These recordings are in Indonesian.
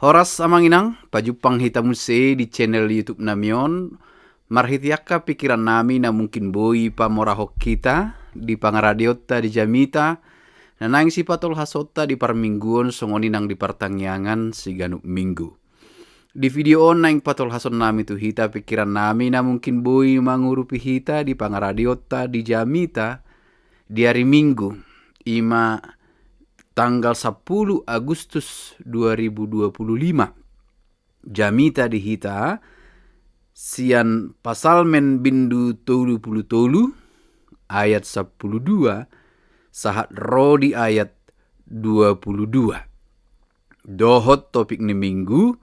Horas amanginang, pajupang hitamu se di channel YouTube namion. Marhitiaka pikiran nami na mungkin boi pamorahok kita di pangaradiota di jamita. Nanang si patol hasota di parmingguon songoni nang di partangyangan si ganuk minggu. Di video on nang patol hason nami tu hita pikiran nami na mungkin boi mangurupi hita di pangaradiota di jamita di hari Minggu. Tanggal 10 Agustus 2025. Jamita dihita sian pasalmen bindu tolu puluh tolu ayat 12 sahat rodi ayat 22. Dohot topik ni minggu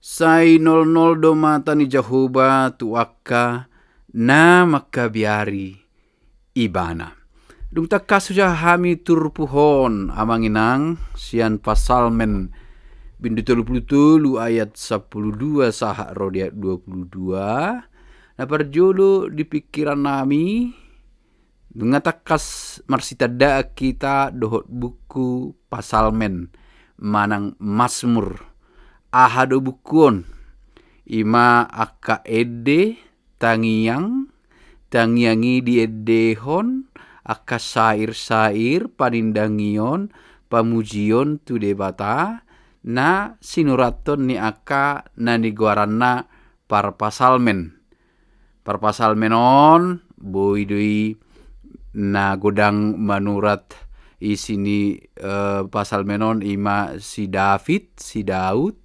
sai 00 do mata ni Jehovah tuaka na makabiari ibana. Dung takka suja hami turpuhon amanginang sian pasalmen bindu 30 ayat 12 sahak rodi ayat 22. Nah perjolo di pikiran nami ngatakas marsita da kita dohot buku pasalmen manang Mazmur ahado bukuon ima akka ede tangiangi di edehon akka sair panindangion pamujion tu debata na sinuraton ni akka na niguaranna parpasalmen on boidoi na godang manurat isini pasalmenon ima si Daud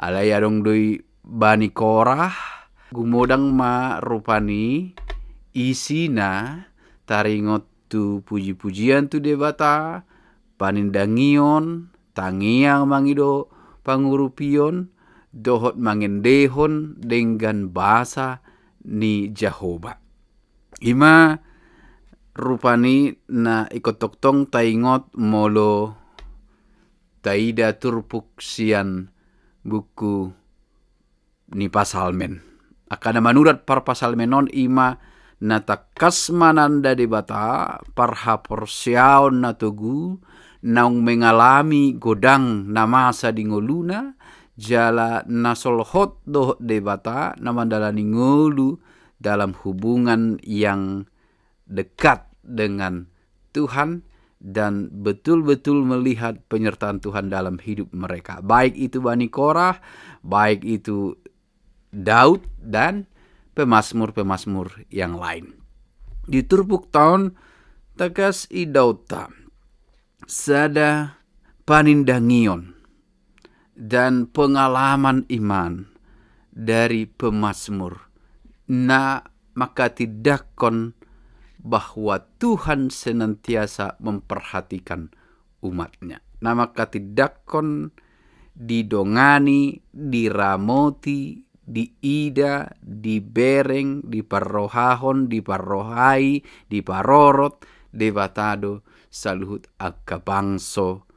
alai adong doi bani Korah gumodang ma rupani isina taringot tu puji-pujian tu debata panindangion tangiang mangido pangurupion dohot mangendehon dengan bahasa ni Jehovah. Ima rupani na ikotoktong taingot molo taida turpuk sian buku ni pasalmen. Akana manurat par pasalmenon ima natakas mananda debata parha porsiaon na tugu naung mengalami godang namasa dingoluna jala nasolhot doh debata namandalani ngolu dalam hubungan yang dekat dengan Tuhan dan betul-betul melihat penyertaan Tuhan dalam hidup mereka, baik itu Bani Korah, baik itu Daud dan pemazmur yang lain. Di turpuk tahun takas idauta sada panindangion dan pengalaman iman dari pemazmur na maka tidakon bahwa Tuhan senantiasa memperhatikan umatnya. Na maka tidakon didongani, diramoti, diida, dibereng, diparrohahon, diparrohai, diparorot, debatado, saluhut akka bangso,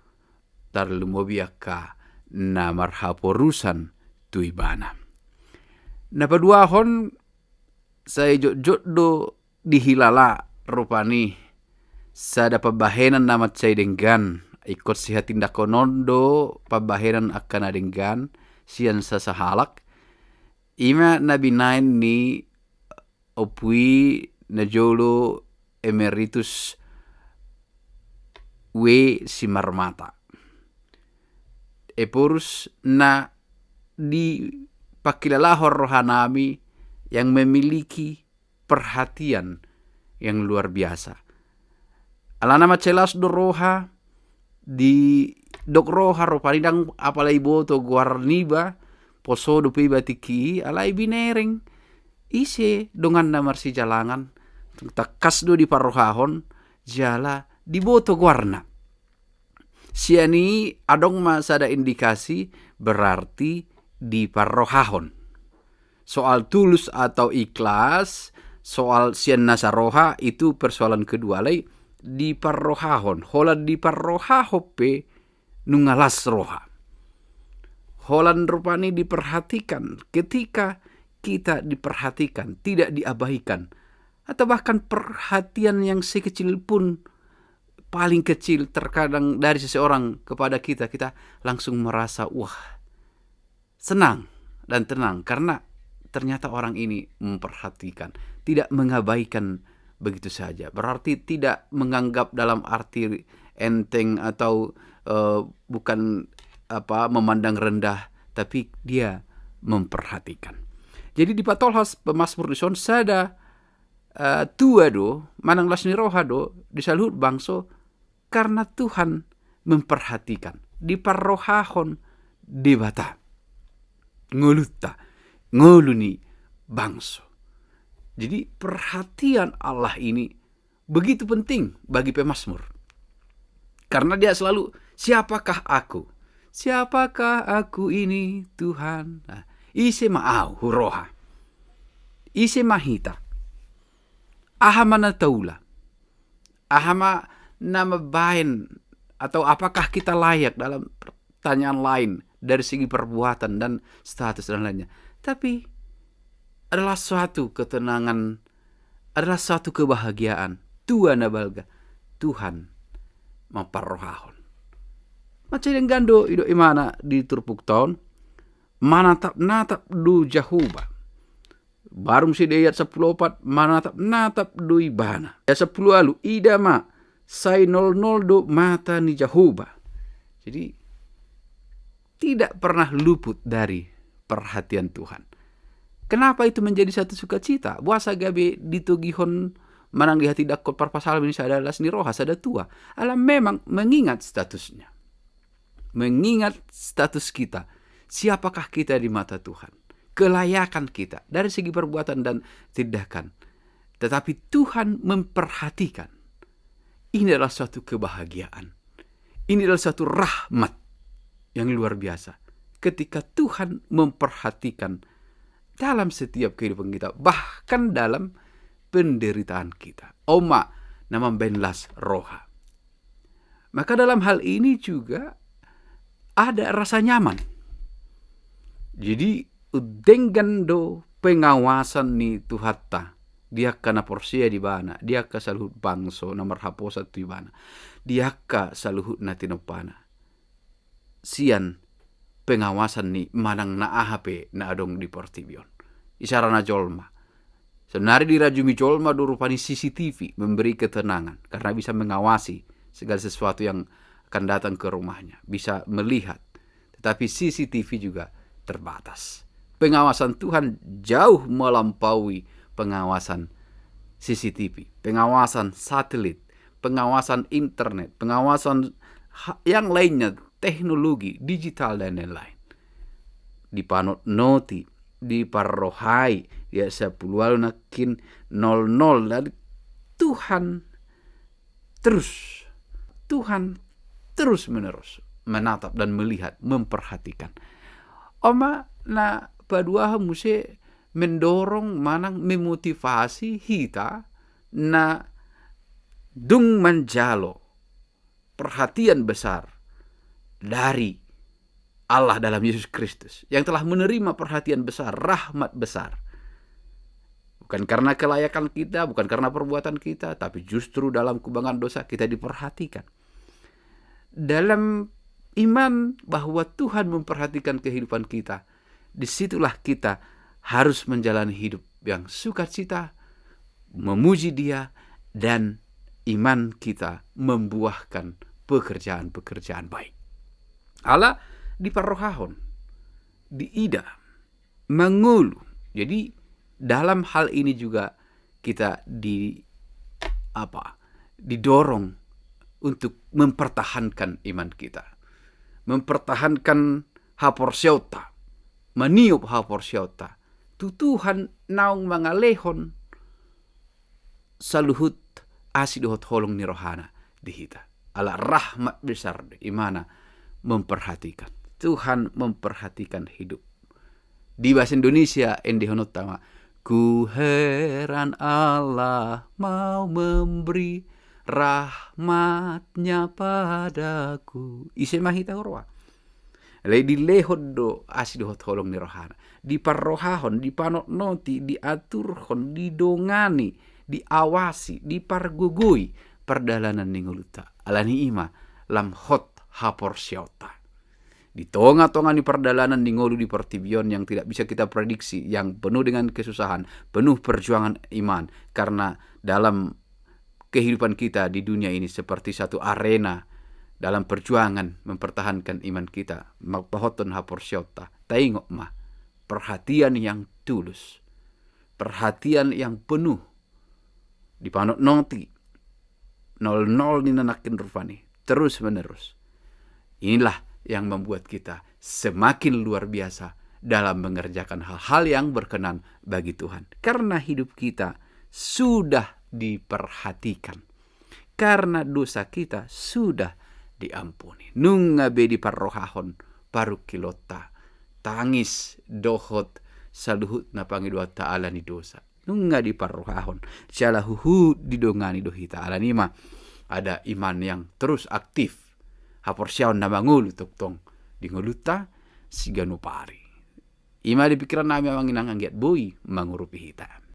tarlumobi akka na marhaporusan tuibana. Na paduahon saya jod-joddo dihilala rupani sada pabahenan namat saya denggan ikut sihat tindakonondo pabahenan akan adenggan sian sasahalak ima nabi nain ni opui najolo emeritus we simarmata eporus na di pakilalahor rohanami yang memiliki perhatian yang luar biasa. Alana macelas do roha di dok roha ropani dang apalai boto guarniba poso do piba tiki alai binereng ise dongan namar si jalangan takas do di parrohahon jala di boto guarna. Siani adong masada indikasi berarti di parrohahon. Soal tulus atau ikhlas, soal sian nasaroha itu persoalan kedua lagi di parrohahon. Holan di parrohahope nungalas roha. Holan rupani diperhatikan ketika kita diperhatikan, tidak diabaikan. Atau bahkan perhatian yang sekecil pun, paling kecil terkadang dari seseorang kepada kita, kita langsung merasa, wah senang dan tenang karena ternyata orang ini memperhatikan, tidak mengabaikan begitu saja. Berarti tidak menganggap dalam arti enteng atau bukan memandang rendah, tapi dia memperhatikan. Jadi di patolhas pemasmur di son sada tua do manang lasni roha do disaluhut bangso karena Tuhan memperhatikan di parrohahon debata ngolutta ngoluni bangso. Jadi perhatian Allah ini begitu penting bagi pemasmur. Karena dia selalu, siapakah aku? Siapakah aku ini Tuhan? Nah, ise ma'au huroha. Ise mahita. Ahama na taula. Ahama nama bain. Atau apakah kita layak dalam pertanyaan lain dari segi perbuatan dan status dan lainnya. Tapi adalah suatu ketenangan, adalah suatu kebahagiaan. Tuhan nabalga, Tuhan memparrohahon. Macam yang gando ido imana di turpuk tahun, manatap natap du jahuba. Barum si deyat 10 manatap du ibana. Ya 10 alu idama sai 00 do mata ni jahuba. Jadi tidak pernah luput dari perhatian Tuhan. Kenapa itu menjadi satu sukacita? Buasa gabe ditugihon manang di hati dakot parpasal ini adalah seni roha sada tua. Alam memang mengingat statusnya. Mengingat status kita. Siapakah kita di mata Tuhan? Kelayakan kita dari segi perbuatan dan tindakan. Tetapi Tuhan memperhatikan. Ini adalah suatu kebahagiaan. Ini adalah suatu rahmat yang luar biasa. Ketika Tuhan memperhatikan dalam setiap kehidupan kita. Bahkan dalam penderitaan kita. Oma nama benlas roha. Maka dalam hal ini juga ada rasa nyaman. Jadi dengan do pengawasan ni Tuhatta. Dia kana porsia di bana. Dia ka saluhut bangso nomor haposa tu ibana. Dia ka saluhut na tinopana. Sian pengawasan ni manang na ahape na adong di portibion. Isara na jolma. Sebenarnya dirajumi jolma do rupani CCTV memberi ketenangan. Karena bisa mengawasi segala sesuatu yang akan datang ke rumahnya. Bisa melihat. Tetapi CCTV juga terbatas. Pengawasan Tuhan jauh melampaui pengawasan CCTV. Pengawasan satelit. Pengawasan internet. Pengawasan yang lainnya. Teknologi, digital dan lain-lain. Dipanot noti, diparrohai, ya 10 nakin 00. Dan Tuhan terus menerus menatap dan melihat, memperhatikan. Oma na padua muse mendorong manang memotivasi kita na dung manjalo perhatian besar dari Allah dalam Yesus Kristus yang telah menerima perhatian besar, rahmat besar. Bukan karena kelayakan kita, bukan karena perbuatan kita, tapi justru dalam kubangan dosa kita diperhatikan. Dalam iman bahwa Tuhan memperhatikan kehidupan kita, disitulah kita harus menjalani hidup yang sukacita, memuji Dia, dan iman kita membuahkan pekerjaan-pekerjaan baik. Allah di parrohahon, di ida, mengulu. Jadi dalam hal ini juga kita didorong untuk mempertahankan iman kita. Mempertahankan haporsiota, meniup haporsiota. Tutuhan naung mangalehon saluhut asidhot holong ni rohana dihita. Ala rahmat besar imana memperhatikan. Tuhan memperhatikan hidup. Di bahasa Indonesia endihonot tama. Ku heran Allah mau memberi rahmatnya padaku. Ise mahita horwa. Lay di lehod do asidhot holong ni rohana. Di parrohahon, di panot noti, di aturhon, di dongani, diawasi, dipargugui perdalanan ninguluta. Alani ima lam hot haporsiota. Di tonga-tonga di perdalanan di ngolu di pertibion yang tidak bisa kita prediksi, yang penuh dengan kesusahan, penuh perjuangan iman. Karena dalam kehidupan kita di dunia ini seperti satu arena dalam perjuangan mempertahankan iman kita. Magpahoton haporsyota. Taingok mah. Perhatian yang tulus. Perhatian yang penuh. Di panok noti. 00 ni nanakin rupani. Terus menerus. Inilah yang membuat kita semakin luar biasa dalam mengerjakan hal-hal yang berkenan bagi Tuhan. Karena hidup kita sudah diperhatikan. Karena dosa kita sudah diampuni. Nunga bedi parrohahon paru kilota. Tangis dohot saluhut na pangidwa ta'ala ni dosa. Nunga di parrohahon. Siala huhu didongani dohi ta'ala nima. Ada iman yang terus aktif. Haporsyaon na mangulu tuktong di nguluta si ganupari. Ima di pikiran namin ang inanganggiat boy mangurupi hita.